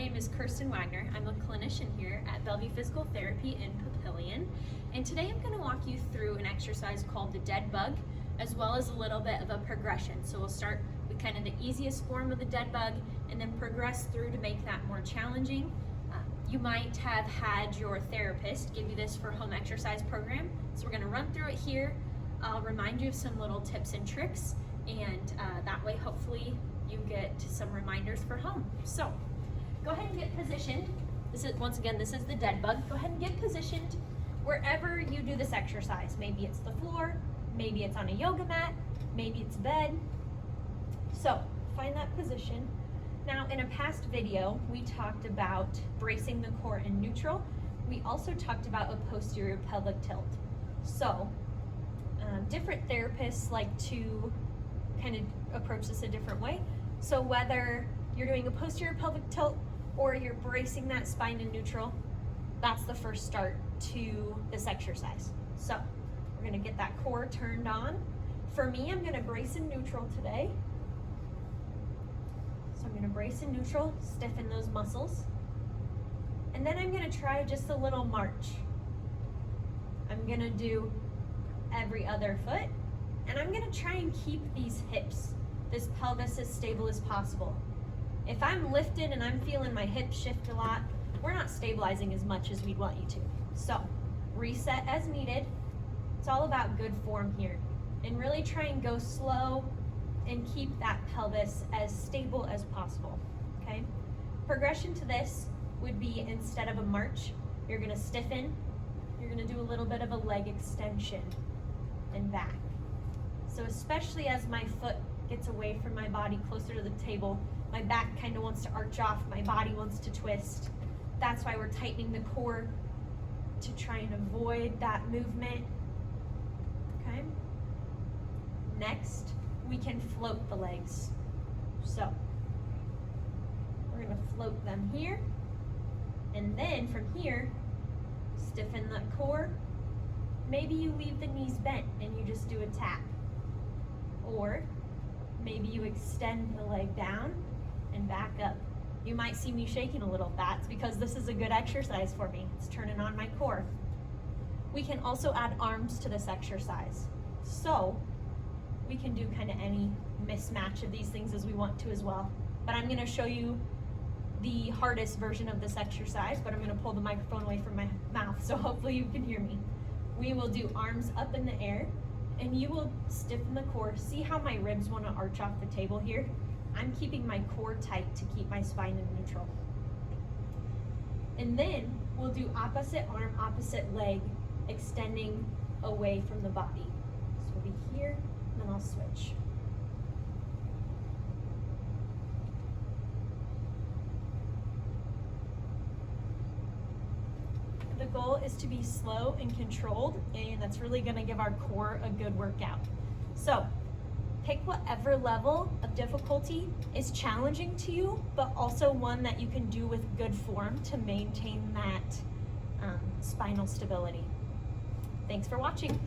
name is Kirsten Wagner. I'm a clinician here at Bellevue Physical Therapy in Papillion. And today I'm going to walk you through an exercise called the dead bug, as well as a little bit of a progression. So we'll start with kind of the easiest form of the dead bug and then progress through to make that more challenging. You might have had your therapist give you this for home exercise program. So we're going to run through it here. I'll remind you of some little tips and tricks, and that way hopefully you get some reminders for home. So go ahead and get positioned. This is, once again, this is the dead bug. Go ahead and get positioned wherever you do this exercise. Maybe it's the floor, maybe it's on a yoga mat, maybe it's bed. So find that position. Now, in a past video, we talked about bracing the core in neutral. We also talked about a posterior pelvic tilt. So different therapists like to kind of approach this a different way. So whether you're doing a posterior pelvic tilt or you're bracing that spine in neutral, that's the first start to this exercise. So we're gonna get that core turned on. For me, I'm gonna brace in neutral today. So I'm gonna brace in neutral, stiffen those muscles. And then I'm gonna try just a little march. I'm gonna do every other foot, and I'm gonna try and keep these hips, this pelvis, as stable as possible. If I'm lifted and I'm feeling my hips shift a lot, we're not stabilizing as much as we'd want you to. So reset as needed. It's all about good form here, and really try and go slow and keep that pelvis as stable as possible, okay? Progression to this would be, instead of a march, you're gonna stiffen, you're gonna do a little bit of a leg extension and back. So especially as my foot gets away from my body closer to the table, my back kind of wants to arch off, my body wants to twist. That's why we're tightening the core, to try and avoid that movement, okay? Next, we can float the legs. So we're gonna float them here, and then from here, stiffen that core. Maybe you leave the knees bent and you just do a tap. Or maybe you extend the leg down and back up. You might see me shaking a little. That's because this is a good exercise for me. It's turning on my core. We can also add arms to this exercise. So we can do kind of any mismatch of these things as we want to as well. But I'm gonna show you the hardest version of this exercise, but I'm gonna pull the microphone away from my mouth, so hopefully you can hear me. We will do arms up in the air, and you will stiffen the core. See how my ribs want to arch off the table here? I'm keeping my core tight to keep my spine in neutral. And then we'll do opposite arm, opposite leg, extending away from the body. So we'll be here, and then I'll switch. The goal is to be slow and controlled, and that's really gonna give our core a good workout. So pick whatever level of difficulty is challenging to you, but also one that you can do with good form to maintain that spinal stability. Thanks for watching.